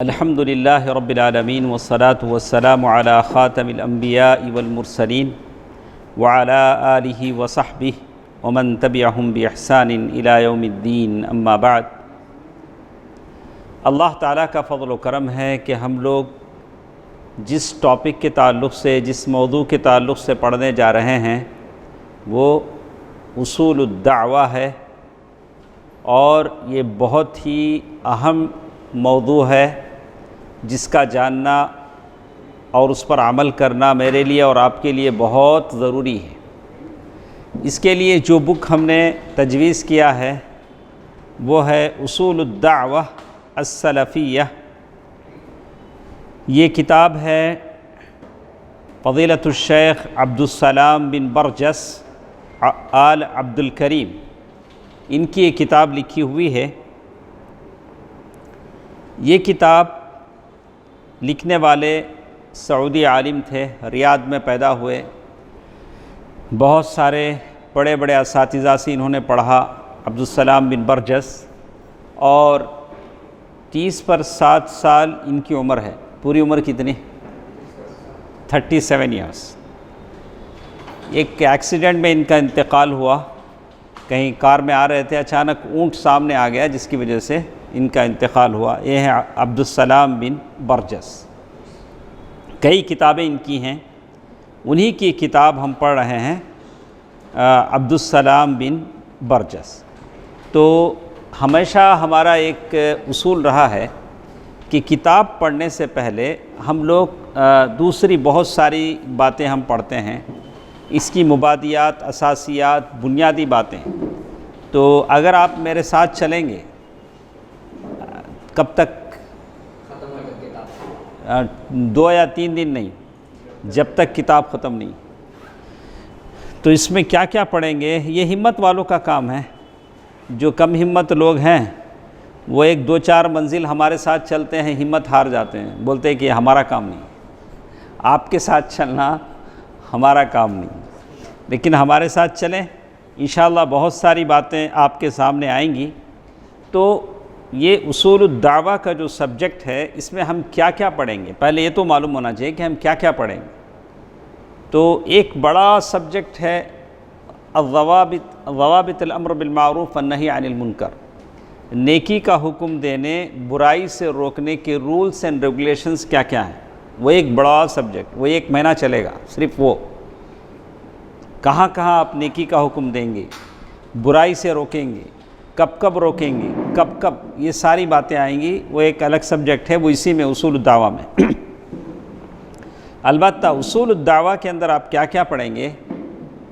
الحمد للہ رب العالمین والصلاة والسلام علی خاتم الانبیاء والمرسلین وعلی آلہ وصحبہ ومن تبعہم بإحسان الی یوم الدین اما بعد۔ اللہ تعالیٰ کا فضل و کرم ہے کہ ہم لوگ جس ٹاپک کے تعلق سے، جس موضوع کے تعلق سے پڑھنے جا رہے ہیں وہ اصول الدعوہ ہے، اور یہ بہت ہی اہم موضوع ہے جس کا جاننا اور اس پر عمل کرنا میرے لیے اور آپ کے لیے بہت ضروری ہے۔ اس کے لیے جو بک ہم نے تجویز کیا ہے وہ ہے اصول الدعوہ السلفیہ۔ یہ کتاب ہے فضیلۃ الشیخ عبدالسلام بن برجس آل عبدالکریم، ان کی ایک کتاب لکھی ہوئی ہے۔ یہ کتاب لکھنے والے سعودی عالم تھے، ریاض میں پیدا ہوئے، بہت سارے بڑے بڑے اساتذہ سے انہوں نے پڑھا، عبدالسلام بن برجس، اور 30 پر 7 سال ان کی عمر ہے۔ پوری عمر کتنی؟ 37 ایئرس۔ ایک ایکسیڈنٹ میں ان کا انتقال ہوا، کہیں کار میں آ رہے تھے، اچانک اونٹ سامنے آ گیا جس کی وجہ سے ان کا انتقال ہوا۔ یہ ہے عبدالسلام بن برجس۔ کئی کتابیں ان کی ہیں، انہی کی کتاب ہم پڑھ رہے ہیں، عبدالسلام بن برجس۔ تو ہمیشہ ہمارا ایک اصول رہا ہے کہ کتاب پڑھنے سے پہلے ہم لوگ دوسری بہت ساری باتیں ہم پڑھتے ہیں، اس کی مبادیات، اساسیات، بنیادی باتیں۔ تو اگر آپ میرے ساتھ چلیں گے، کب تک؟ 2 یا 3 دن نہیں، جب تک کتاب ختم نہیں۔ تو اس میں کیا کیا پڑھیں گے؟ یہ ہمت والوں کا کام ہے۔ جو کم ہمت لوگ ہیں وہ 1-2-4 منزل ہمارے ساتھ چلتے ہیں، ہمت ہار جاتے ہیں، بولتے ہیں کہ ہمارا کام نہیں۔ آپ کے ساتھ چلنا ہمارا کام نہیں، لیکن ہمارے ساتھ چلیں، انشاءاللہ بہت ساری باتیں آپ کے سامنے آئیں گی۔ تو یہ اصول الدعوہ کا جو سبجیکٹ ہے، اس میں ہم کیا کیا پڑھیں گے، پہلے یہ تو معلوم ہونا چاہیے کہ ہم کیا کیا پڑھیں گے۔ تو ایک بڑا سبجیکٹ ہے ضوابط الامر بالمعروف والنہی عن المنکر، نیکی کا حکم دینے، برائی سے روکنے کے رولز اینڈ ریگولیشنز کیا کیا ہیں۔ وہ ایک بڑا سبجیکٹ، وہ 1 مہینہ چلے گا صرف۔ وہ کہاں کہاں آپ نیکی کا حکم دیں گے، برائی سے روکیں گے، کب کب روکیں گے، کب کب، یہ ساری باتیں آئیں گی۔ وہ ایک الگ سبجیکٹ ہے، وہ اسی میں اصول الدعوہ میں۔ البتہ اصول الدعوہ کے اندر آپ کیا کیا پڑھیں گے؟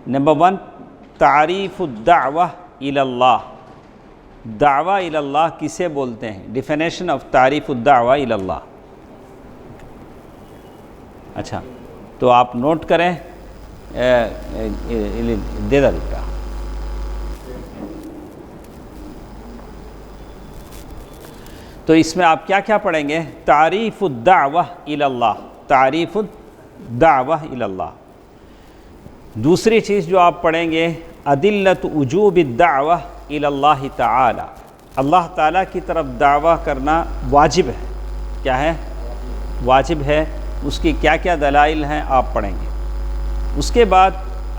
نمبر 1، تعریف الدعوہ الی اللہ۔ دعوہ الی اللہ کسے بولتے ہیں؟ ڈیفینیشن آف تعریف الدعوہ الی اللہ۔ اچھا، تو آپ نوٹ کریں، دے دا لکھا۔ تو اس میں آپ کیا کیا پڑھیں گے؟ تعریف الدعوہ الی اللہ، تعریف الدعوہ الی اللہ۔ دوسری چیز جو آپ پڑھیں گے، ادلۃ وجوب الدعوہ الی اللہ تعالی۔ اللہ تعالیٰ کی طرف دعویٰ کرنا واجب ہے۔ کیا ہے؟ واجب ہے۔ اس کی کیا کیا دلائل ہیں آپ پڑھیں گے۔ اس کے بعد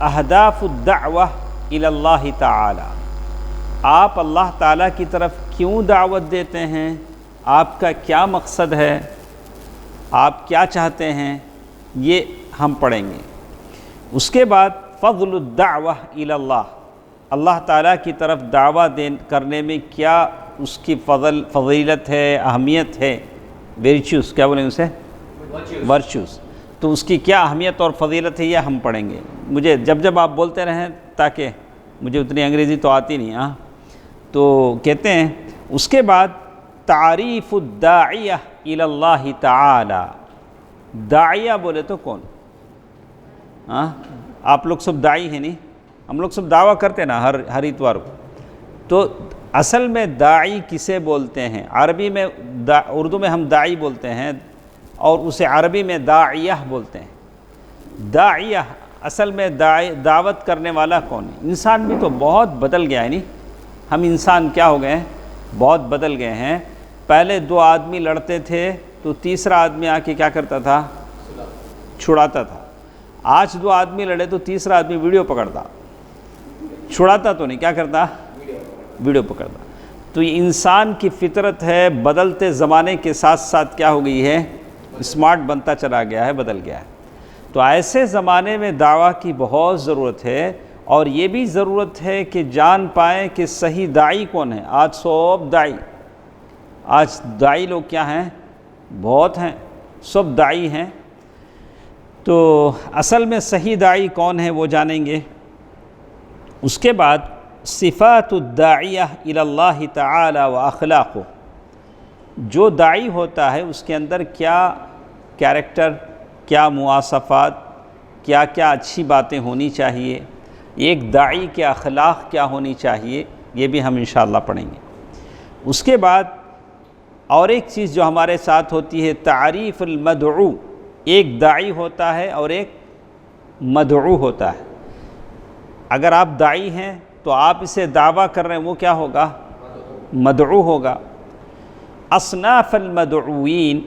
اہداف الدعوہ الی اللہ تعالی، آپ اللہ تعالیٰ کی طرف کیوں دعوت دیتے ہیں، آپ کا کیا مقصد ہے، آپ کیا چاہتے ہیں، یہ ہم پڑھیں گے۔ اس کے بعد فضل الدعوہ الی اللہ، اللہ تعالیٰ کی طرف دعوت کرنے میں کیا اس کی فضیلت ہے، اہمیت ہے، ورچوز کیا بولیں اسے؟ ورچوز۔ تو اس کی کیا اہمیت اور فضیلت ہے، یہ ہم پڑھیں گے۔ مجھے جب آپ بولتے رہیں، تاکہ مجھے اتنی انگریزی تو آتی نہیں، ہاں۔ تو کہتے ہیں اس کے بعد تعریف الداعیہ الی اللہ تعالی۔ داعیہ بولے تو کون؟ ہاں، آپ لوگ سب داعی ہیں نہیں؟ ہم لوگ سب دعویٰ کرتے ہیں نا ہر اتوار کو۔ تو اصل میں داعی کسے بولتے ہیں؟ عربی میں اردو میں ہم داعی بولتے ہیں، اور اسے عربی میں داعیہ بولتے ہیں۔ داعیہ اصل میں دعوت کرنے والا کون ہے؟ انسان بھی تو بہت بدل گیا ہے نہیں؟ ہم انسان کیا ہو گئے ہیں؟ بہت بدل گئے ہیں۔ پہلے 2 آدمی لڑتے تھے تو تیسرا آدمی آ کے کیا کرتا تھا؟ چھڑاتا تھا۔ آج 2 آدمی لڑے تو تیسرا آدمی ویڈیو پکڑتا، چھڑاتا تو نہیں، کیا کرتا؟ ویڈیو پکڑتا۔ تو یہ انسان کی فطرت ہے، بدلتے زمانے کے ساتھ ساتھ کیا ہو گئی ہے؟ اسمارٹ بنتا چلا گیا ہے، بدل گیا ہے۔ تو ایسے زمانے میں دعویٰ کی بہت ضرورت ہے، اور یہ بھی ضرورت ہے کہ جان پائیں کہ صحیح داعی کون ہے۔ آج داعی لوگ کیا ہیں؟ بہت ہیں، سب داعی ہیں۔ تو اصل میں صحیح داعی کون ہے وہ جانیں گے۔ اس کے بعد صفات الداعیہ الی اللہ تعالی و اخلاقہ، جو داعی ہوتا ہے اس کے اندر کیا کیریکٹر، کیا مواصفات، کیا کیا اچھی باتیں ہونی چاہیے، ایک داعی کے اخلاق کیا ہونی چاہیے، یہ بھی ہم انشاءاللہ پڑھیں گے۔ اس کے بعد اور ایک چیز جو ہمارے ساتھ ہوتی ہے، تعریف المدعو، ایک داعی ہوتا ہے اور ایک مدعو ہوتا ہے۔ اگر آپ داعی ہیں تو آپ اسے دعویٰ کر رہے ہیں، وہ کیا ہوگا؟ مدعو ہوگا۔ اصناف المدعوین،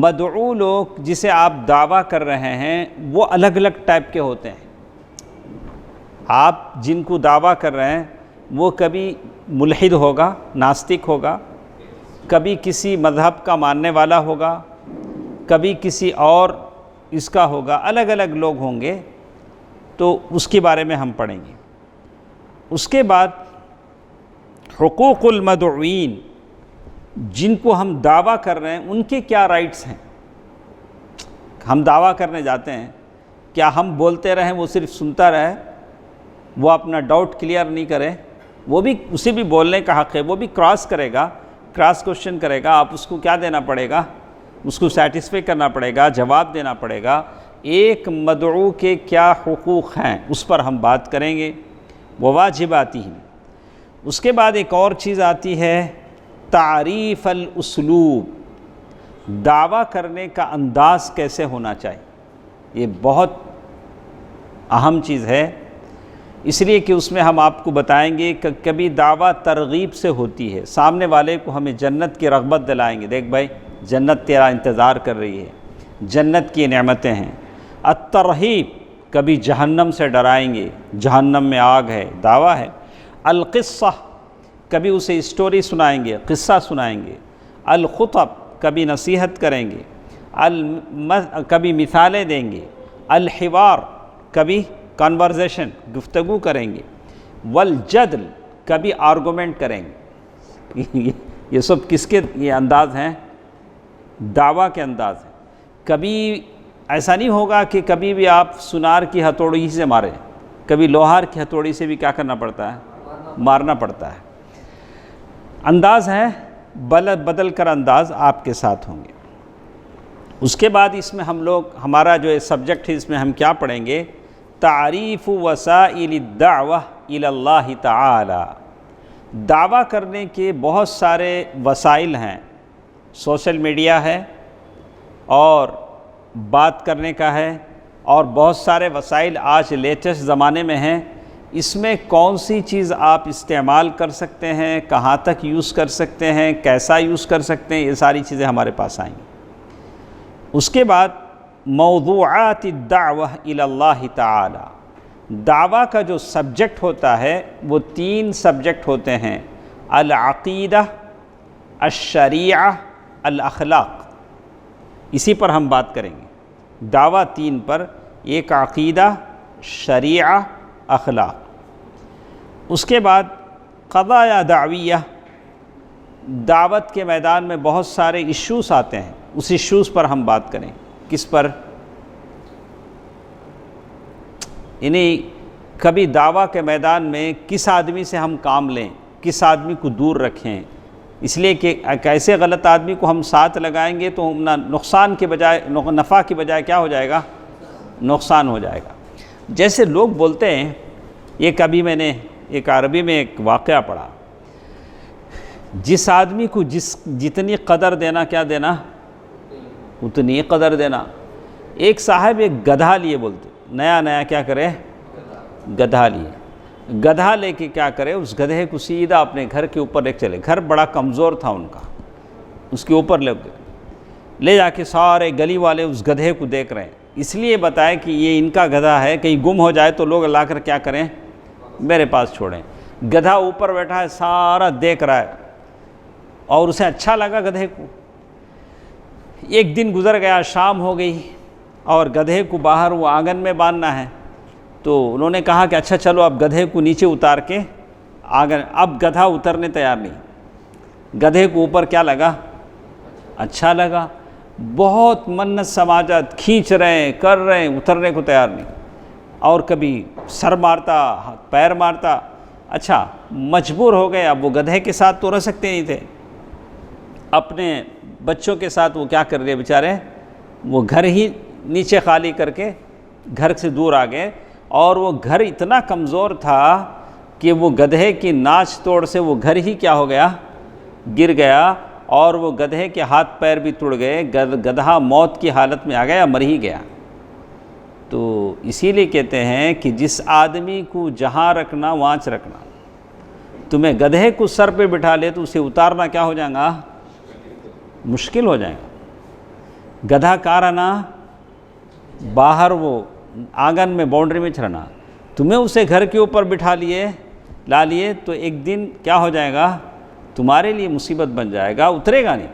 مدعو لوگ جسے آپ دعویٰ کر رہے ہیں وہ الگ الگ ٹائپ کے ہوتے ہیں۔ آپ جن کو دعویٰ کر رہے ہیں وہ کبھی ملحد ہوگا، ناستک ہوگا، کبھی کسی مذہب کا ماننے والا ہوگا، کبھی کسی اور اس کا ہوگا، الگ الگ لوگ ہوں گے، تو اس کے بارے میں ہم پڑھیں گے۔ اس کے بعد حقوق المدعوین، جن کو ہم دعویٰ کر رہے ہیں ان کے کیا رائٹس ہیں۔ ہم دعویٰ کرنے جاتے ہیں، کیا ہم بولتے رہیں وہ صرف سنتا رہے، وہ اپنا ڈاؤٹ کلیئر نہیں کرے؟ وہ بھی، اسے بھی بولنے کا حق ہے، وہ بھی کراس کرے گا، کراس کوشچن کرے گا، آپ اس کو کیا دینا پڑے گا؟ اس کو سیٹسفائی کرنا پڑے گا، جواب دینا پڑے گا۔ ایک مدعو کے کیا حقوق ہیں اس پر ہم بات کریں گے، وواجباتہم۔ اس کے بعد ایک اور چیز آتی ہے، تعریف الاسلوب، دعویٰ کرنے کا انداز کیسے ہونا چاہیے۔ یہ بہت اہم چیز ہے، اس لیے کہ اس میں ہم آپ کو بتائیں گے کہ کبھی دعویٰ ترغیب سے ہوتی ہے، سامنے والے کو ہمیں جنت کی رغبت دلائیں گے، دیکھ بھائی جنت تیرا انتظار کر رہی ہے، جنت کی نعمتیں ہیں۔ الترہیب، کبھی جہنم سے ڈرائیں گے، جہنم میں آگ ہے، دعویٰ ہے۔ القصہ، کبھی اسے اسٹوری سنائیں گے، قصہ سنائیں گے۔ الخطب، کبھی نصیحت کریں گے، کبھی مثالیں دیں گے۔ الحوار، کبھی کنورزیشن، گفتگو کریں گے۔ والجدل، کبھی آرگومنٹ کریں گے۔ یہ سب کس کے یہ انداز ہیں؟ دعویٰ کے انداز ہیں۔ کبھی ایسا نہیں ہوگا کہ کبھی بھی آپ سنار کی ہتھوڑی سے ماریں، کبھی لوہار کی ہتھوڑی سے بھی کیا کرنا پڑتا ہے؟ مارنا پڑتا ہے۔ انداز ہے، بدل کر انداز آپ کے ساتھ ہوں گے۔ اس کے بعد اس میں ہم لوگ، ہمارا جو سبجیکٹ ہے اس میں ہم کیا پڑھیں گے؟ تعریف وسائل الدعوہ الی اللہ تعالی۔ دعویٰ کرنے کے بہت سارے وسائل ہیں، سوشل میڈیا ہے اور بات کرنے کا ہے، اور بہت سارے وسائل آج لیٹسٹ زمانے میں ہیں۔ اس میں کون سی چیز آپ استعمال کر سکتے ہیں، کہاں تک یوز کر سکتے ہیں، کیسا یوز کر سکتے ہیں، یہ ساری چیزیں ہمارے پاس آئیں گی۔ اس کے بعد موضوعات الدعوہ الی اللہ تعالی، دعویٰ کا جو سبجیکٹ ہوتا ہے وہ 3 سبجیکٹ ہوتے ہیں، العقیدہ، الشریعہ، الاخلاق۔ اسی پر ہم بات کریں گے، دعویٰ 3 پر، ایک عقیدہ، شریعہ، اخلاق۔ اس کے بعد قضایا دعویہ، دعوت کے میدان میں بہت سارے ایشوز آتے ہیں، اس ایشوز پر ہم بات کریں۔ کس پر؟ یعنی کبھی دعویٰ کے میدان میں کس آدمی سے ہم کام لیں، کس آدمی کو دور رکھیں، اس لیے کہ ایک ایسے غلط آدمی کو ہم ساتھ لگائیں گے تو نقصان کے بجائے، نفع کے بجائے کیا ہو جائے گا؟ نقصان ہو جائے گا۔ جیسے لوگ بولتے ہیں، یہ کبھی میں نے ایک عربی میں ایک واقعہ پڑھا، جس آدمی کو جتنی قدر دینا، کیا دینا؟ اتنی قدر دینا۔ ایک صاحب ایک گدھا لیے، بولتے نیا کیا کرے؟ گدھا لیے۔ گدھا لے کے کیا کرے، اس گدھے کو سیدھا اپنے گھر کے اوپر لے چلے، گھر بڑا کمزور تھا ان کا، اس کے اوپر لے جا کے سارے گلی والے اس گدھے کو دیکھ رہے ہیں، اس لیے بتائے کہ یہ ان کا گدھا ہے، کہیں گم ہو جائے تو لوگ لا کر کیا کریں، میرے پاس چھوڑیں۔ گدھا اوپر بیٹھا ہے، سارا دیکھ رہا ہے اور اسے اچھا لگا گدھے کو۔ ایک دن گزر گیا، شام ہو گئی اور گدھے کو باہر وہ آنگن میں باندھنا ہے، تو انہوں نے کہا کہ اچھا چلو اب گدھے کو نیچے اتار کے آنگن، اب گدھا اترنے تیار نہیں، گدھے کو اوپر کیا لگا، اچھا لگا، بہت منت سماجت کھینچ رہے ہیں، کر رہے ہیں، اترنے کو تیار نہیں، اور کبھی سر مارتا، پیر مارتا، اچھا مجبور ہو گئے۔ اب وہ گدھے کے ساتھ تو رہ سکتے نہیں تھے، اپنے بچوں کے ساتھ وہ کیا کر رہے بیچارے، وہ گھر ہی نیچے خالی کر کے گھر سے دور آ گئے، اور وہ گھر اتنا کمزور تھا کہ وہ گدھے کی ناچ توڑ سے وہ گھر ہی کیا ہو گیا، گر گیا، اور وہ گدھے کے ہاتھ پیر بھی ٹوٹ گئے، گدھا موت کی حالت میں آ گیا، مر ہی گیا۔ تو اسی لیے کہتے ہیں کہ جس آدمی کو جہاں رکھنا وہاں رکھنا، تمہیں گدھے کو سر پہ بٹھا لے تو اسے اتارنا کیا ہو جائے گا، مشکل ہو جائے گا۔ گدھا کہاں رہنا، باہر وہ آنگن میں باؤنڈری میں رہنا، تمہیں اسے گھر کے اوپر بٹھا لا لیے تو ایک دن کیا ہو جائے گا، تمہارے لیے مصیبت بن جائے گا، اترے گا نہیں۔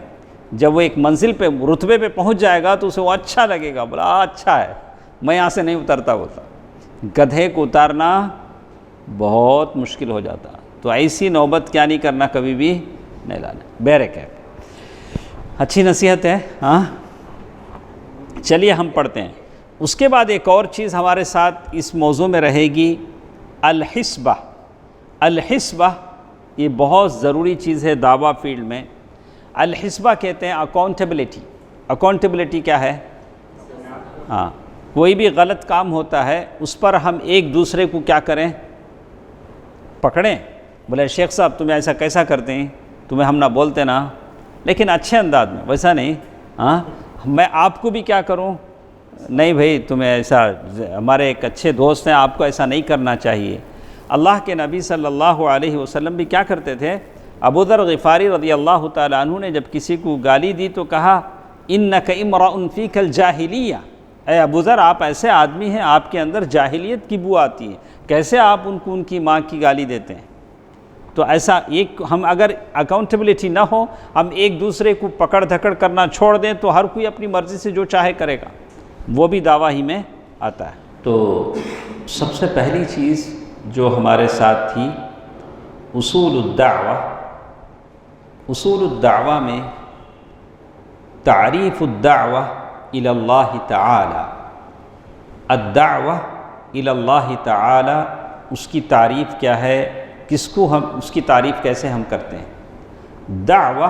جب وہ ایک منزل پہ رتبے پہ پہنچ جائے گا تو اسے وہ اچھا لگے گا، بولا اچھا ہے میں یہاں سے نہیں اترتا ہوتا۔ گدھے کو اتارنا بہت مشکل ہو جاتا، تو ایسی نوبت کیا نہیں کرنا، کبھی بھی نہیں لانا۔ بیرک ہے، اچھی نصیحت ہے، ہاں۔ چلیے ہم پڑھتے ہیں۔ اس کے بعد ایک اور چیز ہمارے ساتھ اس موضوع میں رہے گی، الحسبہ۔ الحسبہ یہ بہت ضروری چیز ہے دعویٰ فیلڈ میں۔ الحسبہ کہتے ہیں اکاؤنٹیبلٹی۔ اکاؤنٹیبلٹی کیا ہے، ہاں، کوئی بھی غلط کام ہوتا ہے اس پر ہم ایک دوسرے کو کیا کریں، پکڑیں، بولے شیخ صاحب تمہیں ایسا کیسا کرتے ہیں، تمہیں ہم نہ بولتے نا، لیکن اچھے انداز میں، ویسا نہیں، ہاں میں آپ کو بھی کیا کروں، نہیں بھائی تمہیں ایسا، ہمارے ایک اچھے دوست ہیں، آپ کو ایسا نہیں کرنا چاہیے۔ اللہ کے نبی صلی اللہ علیہ وسلم بھی کیا کرتے تھے، ابو ذر غفاری رضی اللہ تعالیٰ عنہ نے جب کسی کو گالی دی تو کہا انک امرؤ فیک الجاہلیہ، اے ابو ذر آپ ایسے آدمی ہیں، آپ کے اندر جاہلیت کی بو آتی ہے، کیسے آپ ان کو ان کی ماں کی گالی دیتے ہیں۔ تو ایسا ایک ہم اگر اکاؤنٹیبلٹی نہ ہو، ہم ایک دوسرے کو پکڑ دھکڑ کرنا چھوڑ دیں تو ہر کوئی اپنی مرضی سے جو چاہے کرے گا، وہ بھی دعویٰ ہی میں آتا ہے۔ تو سب سے پہلی چیز جو ہمارے ساتھ تھی اصول الدعوہ۔ اصول الدعوہ میں تعریف الدعوہ الی اللہ تعالی، الدعوہ الی اللہ تعالی، اس کی تعریف کیا ہے، کس کو ہم اس کی تعریف کیسے ہم کرتے ہیں۔ دعوہ،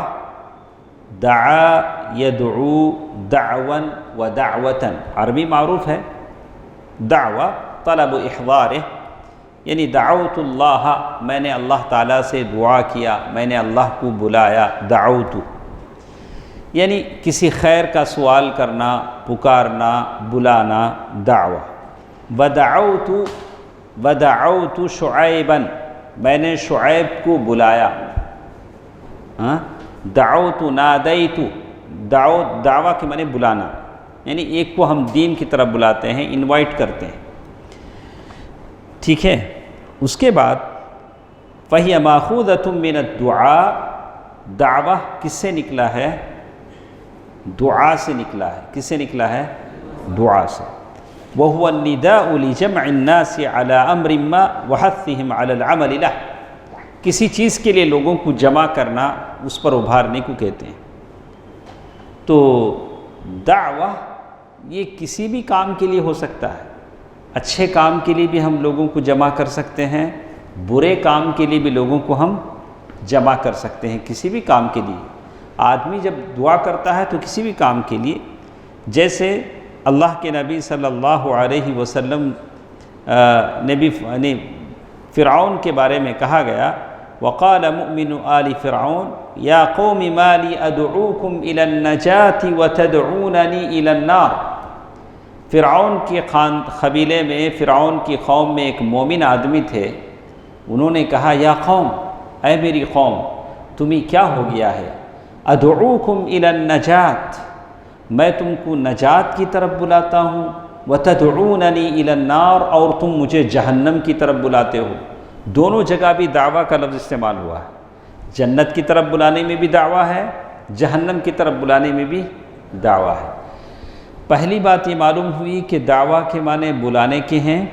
دعا یدعو دعوا و دعوتا، عربی معروف ہے۔ دعوہ طلب احضارہ، یعنی دعوت اللہ، میں نے اللہ تعالیٰ سے دعا کیا، میں نے اللہ کو بلایا، دعوت، یعنی کسی خیر کا سوال کرنا، پکارنا، بلانا، دعوہ۔ ودعوت شعیبا، میں نے شعیب کو بلایا، دعوت نادیت، دعوہ کے معنی بلانا، یعنی ایک کو ہم دین کی طرف بلاتے ہیں، انوائٹ کرتے ہیں، ٹھیک ہے۔ اس کے بعد فَهِيَ مَأْخُوذَةٌ مِّنَ الدُّعَاء، دعوہ کس سے نکلا ہے، دعا سے نکلا ہے۔ کس سے نکلا ہے، دعا سے۔ وَهُوَ النِّدَاءُ لِجَمْعِ النَّاسِ عَلَىٰ أَمْرٍ مَّا وَحَثِّهِمْ عَلَى الْعَمَلِ لَهُ، کسی چیز کے لیے لوگوں کو جمع کرنا، اس پر ابھارنے کو کہتے ہیں۔ تو دعوہ یہ کسی بھی کام کے لیے ہو سکتا ہے، اچھے کام کے لیے بھی ہم لوگوں کو جمع کر سکتے ہیں، برے کام کے لیے بھی لوگوں کو ہم جمع کر سکتے ہیں، کسی بھی کام کے لیے۔ آدمی جب دعا کرتا ہے تو کسی بھی کام کے لیے، جیسے اللہ کے نبی صلی اللہ علیہ وسلم نبی فرعون کے بارے میں کہا گیا، وقال مؤمن آل فرعون یا قوم ما لی ادعوکم الی النجاة وتدعوننی الی النار۔ فرعون کے قبیلے میں، فرعون کی قوم میں ایک مومن آدمی تھے، انہوں نے کہا یا قوم، اے میری قوم، تمہیں کیا ہو گیا ہے؟ ادعوکم الی النجات، میں تم کو نجات کی طرف بلاتا ہوں، وتدعوننی الی النار، اور تم مجھے جہنم کی طرف بلاتے ہو۔ دونوں جگہ بھی دعویٰ کا لفظ استعمال ہوا ہے، جنت کی طرف بلانے میں بھی دعویٰ ہے، جہنم کی طرف بلانے میں بھی دعویٰ ہے۔ پہلی بات یہ معلوم ہوئی کہ دعویٰ کے معنی بلانے کے ہیں،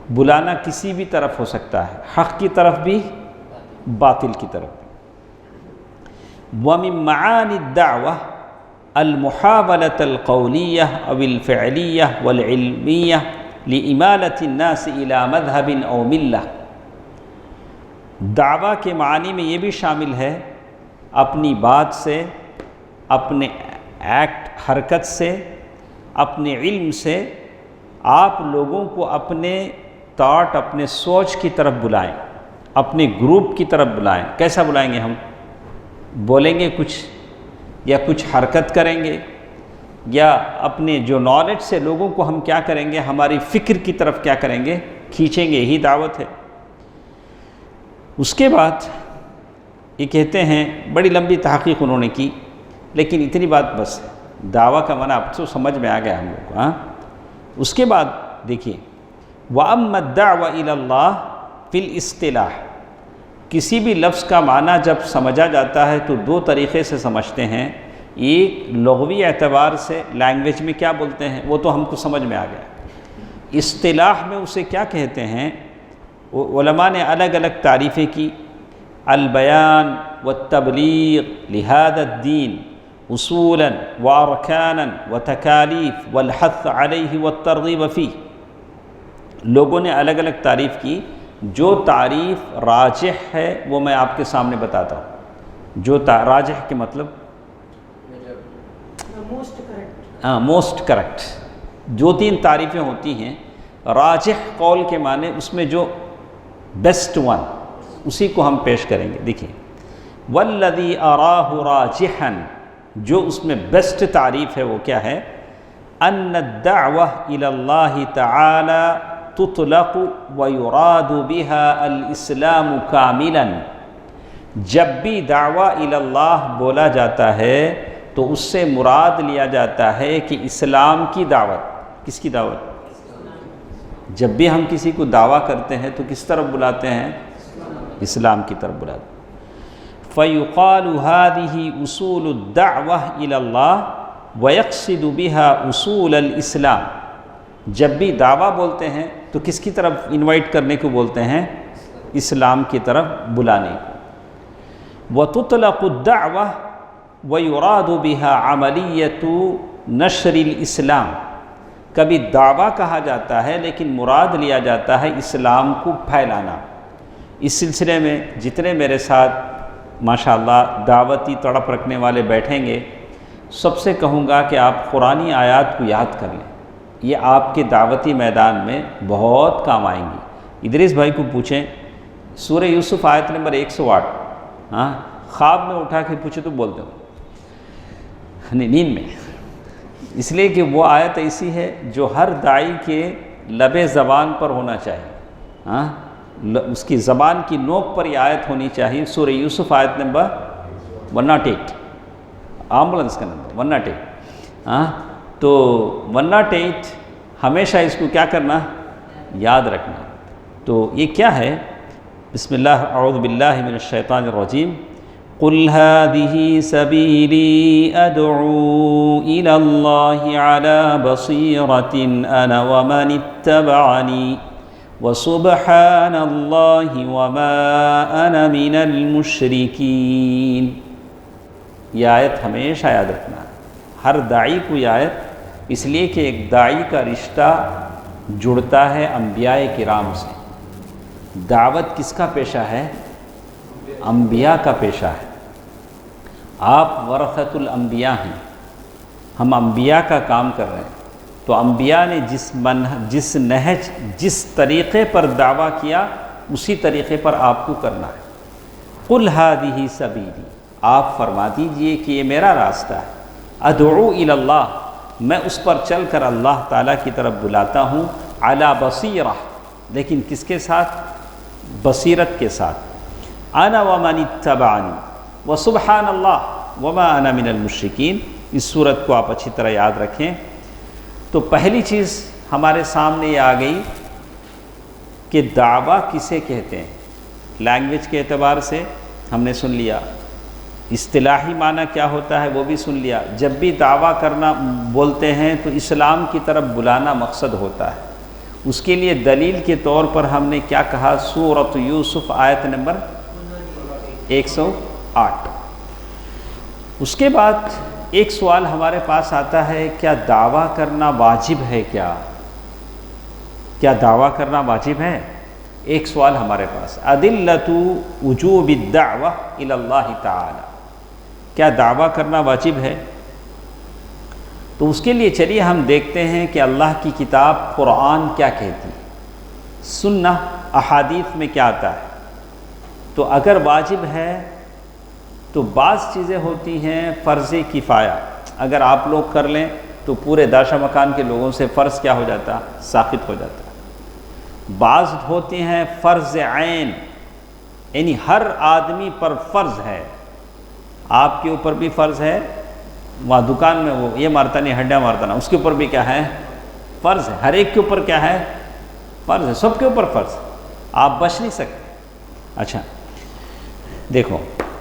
بلانا کسی بھی طرف ہو سکتا ہے، حق کی طرف بھی، باطل کی طرف بھی۔ وَمِن مَعَانِ الدَّعْوَةِ الْمُحَاوَلَةَ الْقَوْلِيَّةَ أَوْ الْفِعْلِيَّةَ وَالْعِلْمِيَّةَ لِإِمَالَةِ النَّاسِ إِلَى مَذْهَبٍ أَوْ مِلَّةٍ۔ دعویٰ کے معنی میں یہ بھی شامل ہے اپنی بات سے، اپنے ایکٹ حرکت سے، اپنے علم سے آپ لوگوں کو اپنے تھاٹ، اپنے سوچ کی طرف بلائیں، اپنے گروپ کی طرف بلائیں۔ کیسا بلائیں گے ہم؟ بولیں گے کچھ، یا کچھ حرکت کریں گے، یا اپنے جو نالج سے لوگوں کو ہم کیا کریں گے، ہماری فکر کی طرف کیا کریں گے، کھینچیں گے، یہی دعوت ہے۔ اس کے بعد یہ کہتے ہیں، بڑی لمبی تحقیق انہوں نے کی، لیکن اتنی بات بس ہے، دعویٰ کا معنی اب تو سمجھ میں آ گیا ہم لوگ کو۔ اس کے بعد دیکھیے، وَأَمَّا الدَّعْوَةُ إِلَى اللَّهِ فِي الْإِصْطِلَاحِ، کسی بھی لفظ کا معنی جب سمجھا جاتا ہے تو دو طریقے سے سمجھتے ہیں۔ ایک لغوی اعتبار سے، لینگویج میں کیا بولتے ہیں وہ تو ہم کو سمجھ میں آ گیا۔ اصطلاح میں اسے کیا کہتے ہیں، علماء نے الگ الگ تعریفیں کی۔ البیان والتبلیغ لہذا الدین اصولا وارکانا وتکالیف والحث علیہ والترغیب فیہ۔ لوگوں نے الگ الگ تعریف کی، جو تعریف راجح ہے وہ میں آپ کے سامنے بتاتا ہوں۔ جو راجح کے مطلب موسٹ کریکٹ، جو تین تعریفیں ہوتی ہیں، راجح قول کے معنی اس میں جو بیسٹ ون، اسی کو ہم پیش کریں گے۔ دیکھیں، والذی اراہ راجحا، جو اس میں بیسٹ تعریف ہے وہ کیا ہے، ان الدعوہ الی اللہ تعالی تطلق ویراد بها الاسلام کاملا۔ جب بھی دعویٰ الی اللہ بولا جاتا ہے تو اس سے مراد لیا جاتا ہے کہ اسلام کی دعوت۔ کس کی دعوت؟ جب بھی ہم کسی کو دعویٰ کرتے ہیں تو کس طرف بلاتے ہیں؟ اسلام کی طرف بلاتے ہیں۔ فَيُقَالُ هَذِهِ أُصُولُ الدَّعْوَةِ إِلَى اللَّهِ وَيَقْصِدُ بِهَا أُصُولَ الْإِسْلَامِ۔ جب بھی دعویٰ بولتے ہیں تو کس کی طرف انوائٹ کرنے کو بولتے ہیں؟ اسلام کی طرف بلانے کو۔ وَتُطْلَقُ الدَّعْوَةِ وَيُرَادُ بِهَا عَمَلِيَّةُ نَشْرِ الْإِسْلَامِ۔ کبھی دعویٰ کہا جاتا ہے لیکن مراد لیا جاتا ہے اسلام کو پھیلانا۔ اس سلسلے میں جتنے میرے ساتھ ماشاءاللہ دعوتی تڑپ رکھنے والے بیٹھیں گے، سب سے کہوں گا کہ آپ قرآنی آیات کو یاد کر لیں، یہ آپ کے دعوتی میدان میں بہت کام آئیں گی۔ ادریس بھائی کو پوچھیں، سورہ یوسف آیت نمبر 108، خواب میں اٹھا کے پوچھے تو بولتے ہو، نیند میں، اس لیے کہ وہ آیت ایسی ہے جو ہر داعی کے لب زبان پر ہونا چاہیے، اس کی زبان کی نوک پر یہ آیت ہونی چاہیے۔ سورہ یوسف آیت نمبر 108، ایمبولنس کا نمبر 108۔ تو 108 ہمیشہ اس کو کیا کرنا، یاد رکھنا۔ تو یہ کیا ہے؟ بسم اللہ، اعوذ باللہ من الشیطان الرجیم۔ قل هذه سبیلی ادعو الى اللہ علی بصیرۃ انا ومن اتبعنی وسبحان اللہ وما انا من المشرکین۔ یہ آیت ہمیشہ یاد رکھنا، ہر داعی کو یہ آیت، اس لیے کہ ایک داعی کا رشتہ جڑتا ہے انبیاء کرام سے۔ دعوت کس کا پیشہ ہے؟ انبیاء کا پیشہ ہے۔ آپ ورثۃ الانبیاء ہیں، ہم انبیاء کا کام کر رہے ہیں۔ تو انبیاء نے جس نہج، جس طریقے پر دعویٰ کیا، اسی طریقے پر آپ کو کرنا ہے۔ قل هذه سبیلی، آپ فرما دیجئے کہ یہ میرا راستہ ہے۔ ادعو الی اللہ، میں اس پر چل کر اللہ تعالیٰ کی طرف بلاتا ہوں، علی بصیرہ، لیکن کس کے ساتھ؟ بصیرت کے ساتھ، انا ومن اتبعنی وسبحان اللہ وما انا من المشرکین، اس صورت کو آپ اچھی طرح یاد رکھیں۔ تو پہلی چیز ہمارے سامنے یہ آ گئی کہ دعویٰ کسے کہتے ہیں۔ لینگویج کے اعتبار سے ہم نے سن لیا، اصطلاحی معنی کیا ہوتا ہے وہ بھی سن لیا۔ جب بھی دعویٰ کرنا بولتے ہیں تو اسلام کی طرف بلانا مقصد ہوتا ہے۔ اس کے لیے دلیل کے طور پر ہم نے کیا کہا، سورۃ یوسف آیت نمبر 108۔ اس کے بعد ایک سوال ہمارے پاس آتا ہے، کیا دعویٰ کرنا واجب ہے؟ کیا دعویٰ کرنا واجب ہے؟ ایک سوال ہمارے پاس، ادلۃ وجوب الدعوہ الی اللہ تعالی، کیا دعویٰ کرنا واجب ہے؟ تو اس کے لیے چلیے ہم دیکھتے ہیں کہ اللہ کی کتاب قرآن کیا کہتی ہے، سنہ احادیث میں کیا آتا ہے۔ تو اگر واجب ہے تو بعض چیزیں ہوتی ہیں فرض کفایہ، اگر آپ لوگ کر لیں تو پورے داشہ مکان کے لوگوں سے فرض کیا ہو جاتا، ساقط ہو جاتا۔ بعض ہوتی ہیں فرض عین، یعنی ہر آدمی پر فرض ہے، آپ کے اوپر بھی فرض ہے، وہاں دکان میں وہ یہ مارتا نہیں ہڈیاں مارتا نا، اس کے اوپر بھی کیا ہے، فرض ہے، ہر ایک کے اوپر کیا ہے، فرض ہے، سب کے اوپر فرض، آپ بچ نہیں سکتے۔ اچھا دیکھو،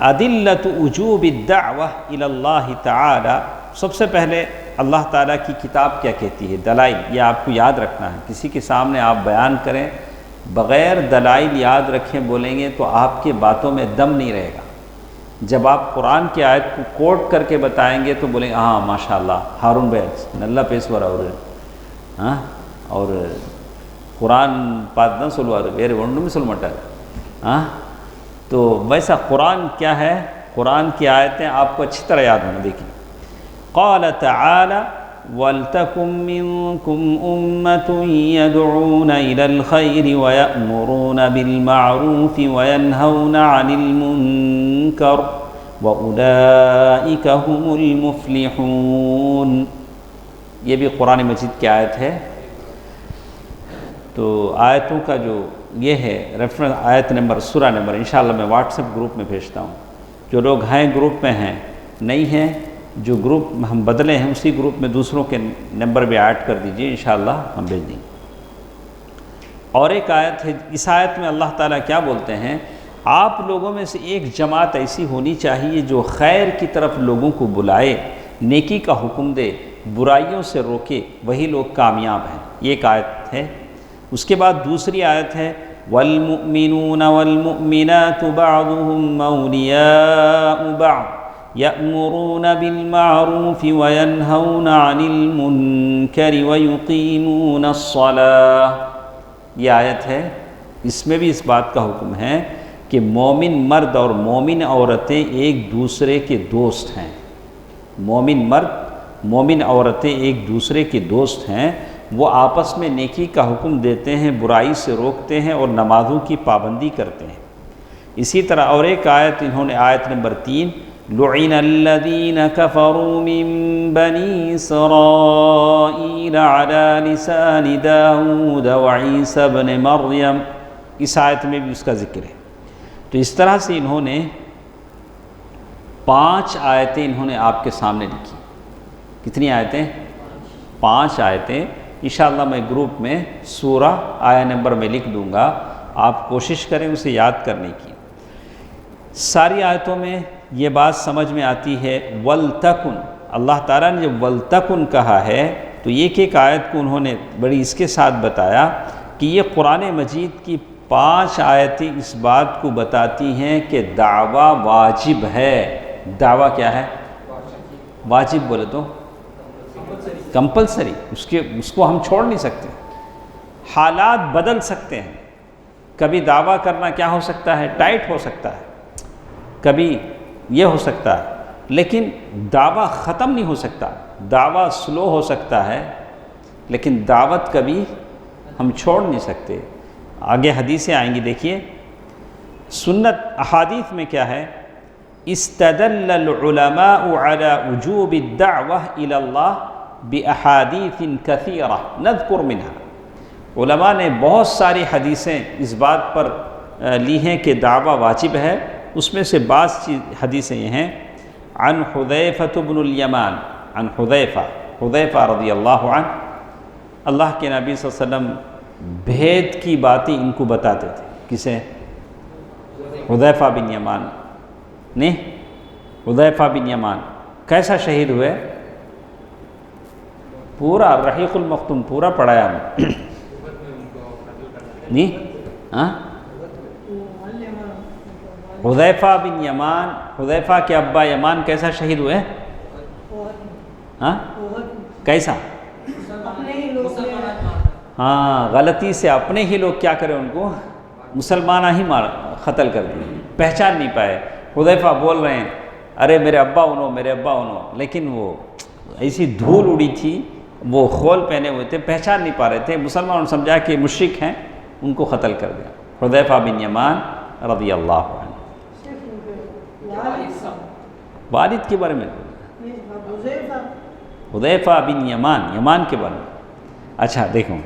ادلۃ وجوب الدعوہ الی اللہ تعالی، سب سے پہلے اللہ تعالیٰ کی کتاب کیا کہتی ہے، دلائل، یہ آپ کو یاد رکھنا ہے۔ کسی کے سامنے آپ بیان کریں بغیر دلائل یاد رکھیں بولیں گے تو آپ کی باتوں میں دم نہیں رہے گا۔ جب آپ قرآن کی آیت کو کوٹ کر کے بتائیں گے تو بولیں گے ہاں ماشاءاللہ ہارون بھائی نلہ پیسور اور قرآن پادنا سلوار ویرے ونڈو میں سلمٹا۔ تو ویسا قرآن کیا ہے، قرآن کی آیتیں آپ کو اچھی طرح یاد ہونا۔ دیکھیں، قال تعالی وَلْتَكُن مِّنكُمْ أُمَّةٌ يَدْعُونَ إِلَى الْخَيْرِ وَيَأْمُرُونَ بِالْمَعْرُوفِ وَيَنْهَوْنَ عَنِ الْمُنكَرِ وَأُولَئِكَ هُمُ الْمُفْلِحُونَ، یہ بھی قرآن مجید کی آیت ہے۔ تو آیتوں کا جو یہ ہے ریفرنس، آیت نمبر، سورہ نمبر انشاءاللہ میں واٹس ایپ گروپ میں بھیجتا ہوں۔ جو لوگ ہیں گروپ میں ہیں، نہیں ہیں جو گروپ ہم بدلے ہیں اسی گروپ میں دوسروں کے نمبر بھی ایڈ کر دیجئے، انشاءاللہ ہم بھیج دیں گے۔ اور ایک آیت ہے، اس آیت میں اللہ تعالیٰ کیا بولتے ہیں، آپ لوگوں میں سے ایک جماعت ایسی ہونی چاہیے جو خیر کی طرف لوگوں کو بلائے، نیکی کا حکم دے، برائیوں سے روکے، وہی لوگ کامیاب ہیں۔ یہ ایک آیت ہے۔ اس کے بعد دوسری آیت ہے والمؤمنون والمؤمنات بعضهم أولياء بعض يأمرون بالمعروف وينهون عن المنكر ويقيمون الصلاة، یہ آیت ہے۔ اس میں بھی اس بات کا حکم ہے کہ مومن مرد اور مومن عورتیں ایک دوسرے کے دوست ہیں۔ مومن مرد مومن عورتیں ایک دوسرے کے دوست ہیں، وہ آپس میں نیکی کا حکم دیتے ہیں، برائی سے روکتے ہیں اور نمازوں کی پابندی کرتے ہیں۔ اسی طرح اور ایک آیت انہوں نے، آیت نمبر 3، لعن الذین کفروا من بنی اسرائیل علی لسان داود وعیسی ابن مریم، اس آیت میں بھی اس کا ذکر ہے۔ تو اس طرح سے انہوں نے 5 آیتیں انہوں نے آپ کے سامنے لکھی۔ کتنی آیتیں؟ 5 آیتیں۔ انشاءاللہ میں گروپ میں سورہ آیہ نمبر میں لکھ دوں گا، آپ کوشش کریں اسے یاد کرنے کی۔ ساری آیتوں میں یہ بات سمجھ میں آتی ہے، وَلْتَكُنْ، اللہ تعالیٰ نے جب وَلْتَكُنْ کہا ہے تو ایک ایک آیت کو انہوں نے بڑی اس کے ساتھ بتایا کہ یہ قرآن مجید کی 5 آیتیں اس بات کو بتاتی ہیں کہ دعویٰ واجب ہے۔ دعویٰ کیا ہے؟ واجب بولے تو کمپلسری، اس کو ہم چھوڑ نہیں سکتے۔ حالات بدل سکتے ہیں، کبھی دعویٰ کرنا کیا ہو سکتا ہے، ٹائٹ ہو سکتا ہے، کبھی یہ ہو سکتا ہے، لیکن دعویٰ ختم نہیں ہو سکتا۔ دعویٰ سلو ہو سکتا ہے لیکن دعوت کبھی ہم چھوڑ نہیں سکتے۔ آگے حدیثیں آئیں گی، دیکھیے سنت احادیث میں کیا ہے، استدل العلماء على وجوب الدعوة الى اللہ باحادیث کثیرہ نذکر منها، علماء نے بہت ساری حدیثیں اس بات پر لی ہیں کہ دعویٰ واجب ہے، اس میں سے بعض حدیثیں یہ ہیں عن حذیفہ بن الیمان، عن حذیفہ رضی اللہ عنہ، اللہ کے نبی صلی اللہ علیہ وسلم بھید کی باتیں ان کو بتاتے تھے۔ کسے؟ حذیفہ بن یمان، نہیں، حذیفہ بن یمان کیسا شہید ہوئے؟ پورا رحیق المختوم پورا پڑھایا ہم نہیں؟ ہاں، حذیفہ بن یمان، حذیفہ کے ابا یمان کیسا شہید ہوئے؟ ہاں، کیسا؟ ہاں، غلطی سے اپنے ہی لوگ کیا کریں، ان کو مسلمانہ ہی قتل کر دیا، پہچان نہیں پائے۔ حذیفہ بول رہے ہیں ارے میرے ابا انہوں، میرے ابا انہوں، لیکن وہ ایسی دھول اڑی تھی، وہ خول پہنے ہوئے تھے، پہچان نہیں پا رہے تھے، مسلمان سمجھا کہ مشرک ہیں، ان کو قتل کر دیا۔ حذیفہ بن یمان رضی اللہ عنہ۔ والد کے بارے میں حذیفہ بن یمان کے بارے میں، اچھا دیکھو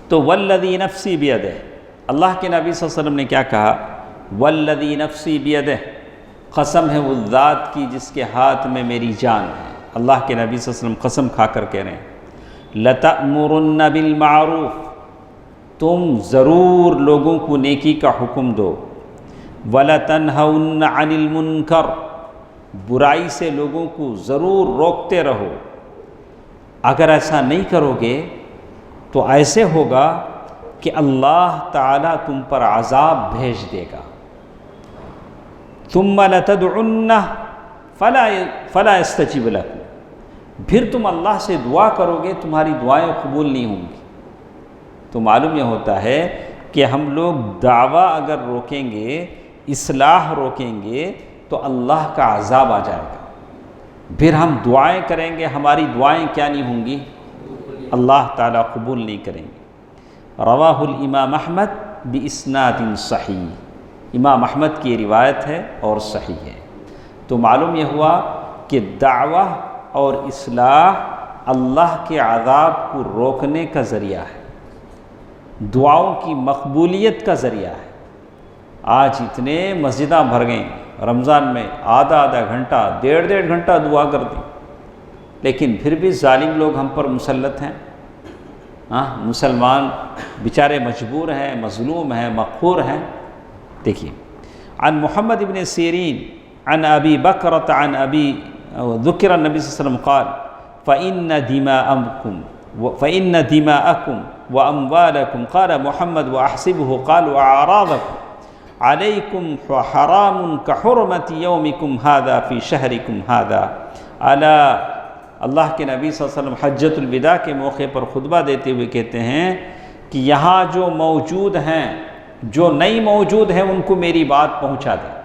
تو والذی نفسی بیدہ، اللہ کے نبی صلی اللہ علیہ وسلم نے کیا کہا؟ والذی نفسی بیدہ، قسم ہے اس ذات کی جس کے ہاتھ میں میری جان ہے۔ اللہ کے نبی صلی اللہ علیہ وسلم قسم کھا کر کہہ رہے ہیں لَتَأْمُرُنَّ بِالْمَعْرُوفِ، تم ضرور لوگوں کو نیکی کا حکم دو، وَلَتَنْهَوْنَ عَنِ الْمُنْكَرِ، برائی سے لوگوں کو ضرور روکتے رہو۔ اگر ایسا نہیں کرو گے تو ایسے ہوگا کہ اللہ تعالیٰ تم پر عذاب بھیج دے گا۔ ثُمَّ لَتَدْعُنَّهُ فَلَا يَسْتَجِيبُ لَكُمْ، پھر تم اللہ سے دعا کرو گے، تمہاری دعائیں قبول نہیں ہوں گی۔ تو معلوم یہ ہوتا ہے کہ ہم لوگ دعویٰ اگر روکیں گے، اصلاح روکیں گے تو اللہ کا عذاب آ جائے گا۔ پھر ہم دعائیں کریں گے، ہماری دعائیں کیا نہیں ہوں گی؟ اللہ تعالیٰ قبول نہیں کریں گے۔ رواہ الامام احمد باسناد صحیح، امام احمد کی روایت ہے اور صحیح ہے۔ تو معلوم یہ ہوا کہ دعویٰ اور اصلاح اللہ کے عذاب کو روکنے کا ذریعہ ہے، دعاؤں کی مقبولیت کا ذریعہ ہے۔ آج اتنے مسجداں بھر گئیں، رمضان میں آدھا گھنٹہ، ڈیڑھ گھنٹہ دعا کر دی، لیکن پھر بھی ظالم لوگ ہم پر مسلط ہیں۔ مسلمان بیچارے مجبور ہیں، مظلوم ہیں، مقہور ہیں۔ دیکھیے عن محمد بن سیرین عن ابی بکرۃ عن ابی ذکر النبی صلی اللہ علیہ وسلم قال فإن دماءکم واموالکم قال محمد واحسبه قال واعراضکم علیکم حرام کحرمت یومکم هذا فی شہرکم هذا۔ الا، اللہ کے نبی صلی اللہ علیہ وسلم حجۃ الوداع کے موقع پر خطبہ دیتے ہوئے کہتے ہیں کہ یہاں جو موجود ہیں، جو نہیں موجود ہیں، ان کو میری بات پہنچا دیں۔